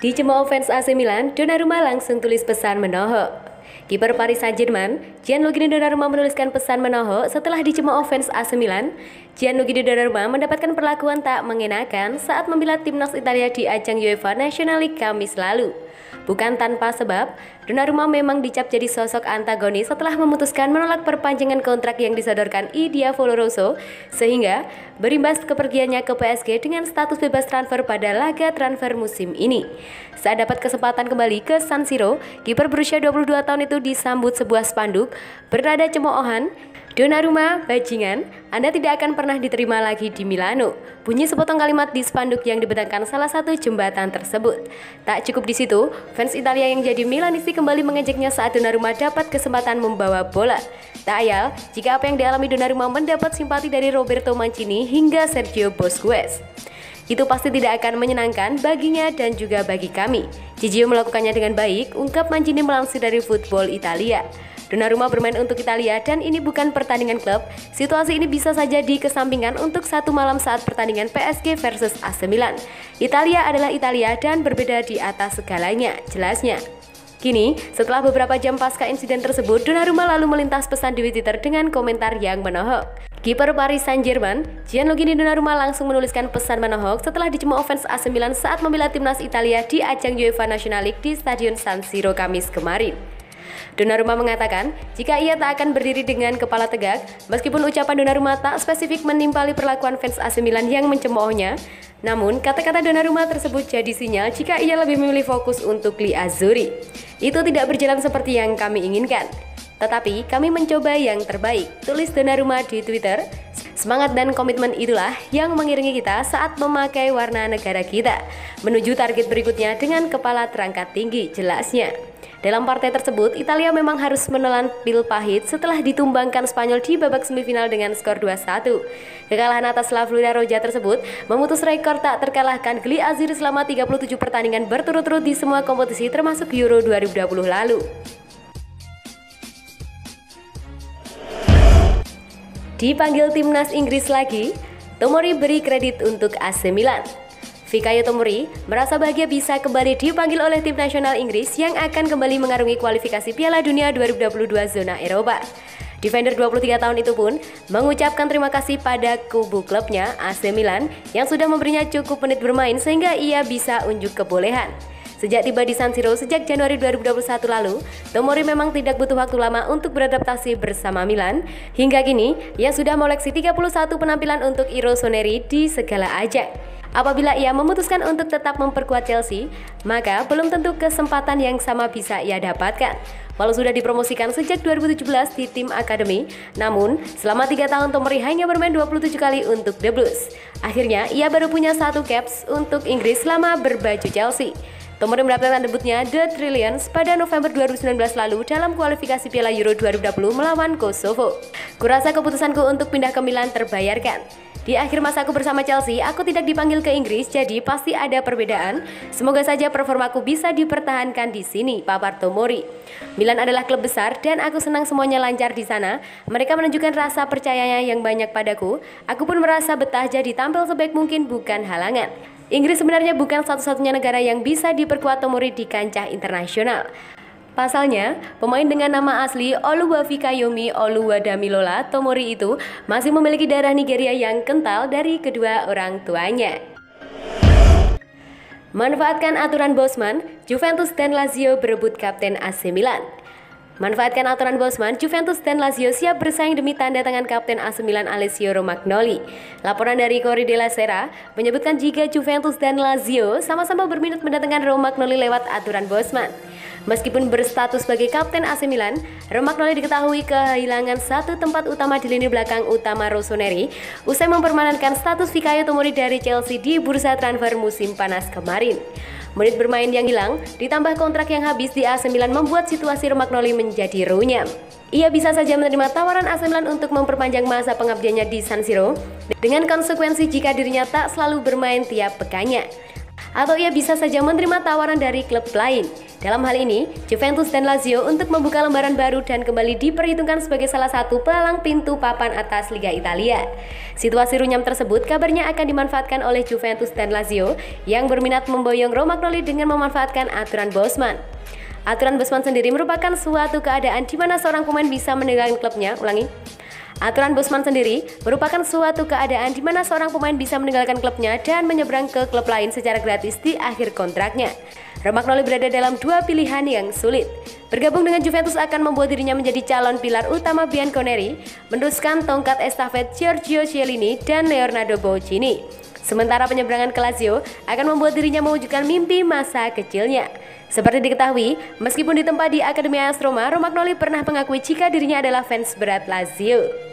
Dicemooh fans AC Milan, Donnarumma langsung tulis pesan menohok. Kiper Paris Saint-Germain, Gianluigi Donnarumma menuliskan pesan menohok setelah dicemooh fans AC Milan. Gianluigi Donnarumma mendapatkan perlakuan tak mengenakan saat membela timnas Italia di ajang UEFA National League Kamis lalu. Bukan tanpa sebab, Donnarumma memang dicap jadi sosok antagonis setelah memutuskan menolak perpanjangan kontrak yang disodorkan I Diavolo Rosso, sehingga berimbas kepergiannya ke PSG dengan status bebas transfer pada laga transfer musim ini. Saat dapat kesempatan kembali ke San Siro, kiper berusia 22 tahun itu disambut sebuah spanduk bernada cemoohan, "Donnarumma, bajingan, Anda tidak akan pernah diterima lagi di Milano." Bunyi sepotong kalimat di spanduk yang dibentangkan salah satu jembatan tersebut. Tak cukup di situ, fans Italia yang jadi Milanisti kembali mengejeknya saat Donnarumma dapat kesempatan membawa bola. Tak ayal jika apa yang dialami Donnarumma mendapat simpati dari Roberto Mancini hingga Sergio Busquets. Itu pasti tidak akan menyenangkan baginya dan juga bagi kami. Gigio melakukannya dengan baik, ungkap Mancini melansir dari Football Italia. Donnarumma bermain untuk Italia dan ini bukan pertandingan klub. Situasi ini bisa saja dikesampingkan untuk satu malam saat pertandingan PSG versus AC Milan. Italia adalah Italia dan berbeda di atas segalanya, jelasnya. Kini, setelah beberapa jam pasca insiden tersebut, Donnarumma lalu melintas pesan di Twitter dengan komentar yang menohok. Kiper Paris Saint-Germain, Gianluigi Donnarumma langsung menuliskan pesan menohok setelah dicemooh fans AC Milan saat membela timnas Italia di ajang UEFA National League di Stadion San Siro Kamis kemarin. Donnarumma mengatakan jika ia tak akan berdiri dengan kepala tegak, meskipun ucapan Donnarumma tak spesifik menimpali perlakuan fans AC Milan yang mencemoohnya. Namun, kata-kata Donnarumma tersebut jadi sinyal jika ia lebih memilih fokus untuk Gli Azzurri. Itu tidak berjalan seperti yang kami inginkan. Tetapi kami mencoba yang terbaik, tulis Donnarumma di Twitter. Semangat dan komitmen itulah yang mengiringi kita saat memakai warna negara kita menuju target berikutnya dengan kepala terangkat tinggi, jelasnya. Dalam partai tersebut, Italia memang harus menelan pil pahit setelah ditumbangkan Spanyol di babak semifinal dengan skor 2-1. Kekalahan atas La Florida Roja tersebut memutus rekor tak terkalahkan Gli Azzurri selama 37 pertandingan berturut-turut di semua kompetisi termasuk Euro 2020 lalu. Dipanggil timnas Inggris lagi, Tomori beri kredit untuk AC Milan. Fikayo Tomori merasa bahagia bisa kembali dipanggil oleh tim nasional Inggris yang akan kembali mengarungi kualifikasi Piala Dunia 2022 zona Eropa. Defender 23 tahun itu pun mengucapkan terima kasih pada kubu klubnya AC Milan yang sudah memberinya cukup menit bermain sehingga ia bisa unjuk kebolehan. Sejak tiba di San Siro sejak Januari 2021 lalu, Tomori memang tidak butuh waktu lama untuk beradaptasi bersama Milan. Hingga kini, ia sudah mengoleksi 31 penampilan untuk I Rossoneri di segala ajang. Apabila ia memutuskan untuk tetap memperkuat Chelsea, maka belum tentu kesempatan yang sama bisa ia dapatkan. Walau sudah dipromosikan sejak 2017 di tim akademi, namun selama 3 tahun Tomori hanya bermain 27 kali untuk The Blues. Akhirnya, ia baru punya 1 caps untuk Inggris selama berbaju Chelsea. Tomori mendapatkan debutnya The Trillions pada November 2019 lalu dalam kualifikasi Piala Euro 2020 melawan Kosovo. Kurasa keputusanku untuk pindah ke Milan terbayarkan. Di akhir masaku bersama Chelsea, aku tidak dipanggil ke Inggris, jadi pasti ada perbedaan. Semoga saja performaku bisa dipertahankan di sini, papar Tomori. Milan adalah klub besar dan aku senang semuanya lancar di sana. Mereka menunjukkan rasa percayanya yang banyak padaku. Aku pun merasa betah jadi tampil sebaik mungkin bukan halangan. Inggris sebenarnya bukan satu-satunya negara yang bisa diperkuat Tomori di kancah internasional. Pasalnya, pemain dengan nama asli Oluwafikayomi Oluwadamilola Tomori itu masih memiliki darah Nigeria yang kental dari kedua orang tuanya. Manfaatkan aturan Bosman, Juventus dan Lazio berebut kapten AC Milan. Manfaatkan aturan Bosman, Juventus dan Lazio siap bersaing demi tanda tangan kapten AC Milan Alessio Romagnoli. Laporan dari Corriere della Sera menyebutkan jika Juventus dan Lazio sama-sama berminat mendatangkan Romagnoli lewat aturan Bosman. Meskipun berstatus sebagai kapten AC Milan, Romagnoli diketahui kehilangan 1 tempat utama di lini belakang utama Rossoneri usai mempermanenkan status Fikayo Tomori dari Chelsea di bursa transfer musim panas kemarin. Menit bermain yang hilang, ditambah kontrak yang habis di AC Milan membuat situasi Romagnoli menjadi runyam. Ia bisa saja menerima tawaran AC Milan untuk memperpanjang masa pengabdiannya di San Siro, dengan konsekuensi jika dirinya tak selalu bermain tiap pekannya. atau ia bisa saja menerima tawaran dari klub lain. Dalam hal ini, Juventus dan Lazio untuk membuka lembaran baru dan kembali diperhitungkan sebagai salah satu pelalang pintu papan atas Liga Italia. Situasi runyam tersebut kabarnya akan dimanfaatkan oleh Juventus dan Lazio yang berminat memboyong Romagnoli dengan memanfaatkan aturan Bosman. Aturan Bosman sendiri merupakan suatu keadaan di mana seorang pemain bisa meninggalkan klubnya. Aturan Bosman sendiri merupakan suatu keadaan di mana seorang pemain bisa meninggalkan klubnya dan menyeberang ke klub lain secara gratis di akhir kontraknya. Romagnoli berada dalam dua pilihan yang sulit. Bergabung dengan Juventus akan membuat dirinya menjadi calon pilar utama Bianconeri, meneruskan tongkat estafet Giorgio Chiellini dan Leonardo Bochini. Sementara penyeberangan ke Lazio akan membuat dirinya mewujudkan mimpi masa kecilnya. Seperti diketahui, meskipun ditempa di Akademi AS Roma, Romagnoli pernah mengakui jika dirinya adalah fans berat Lazio.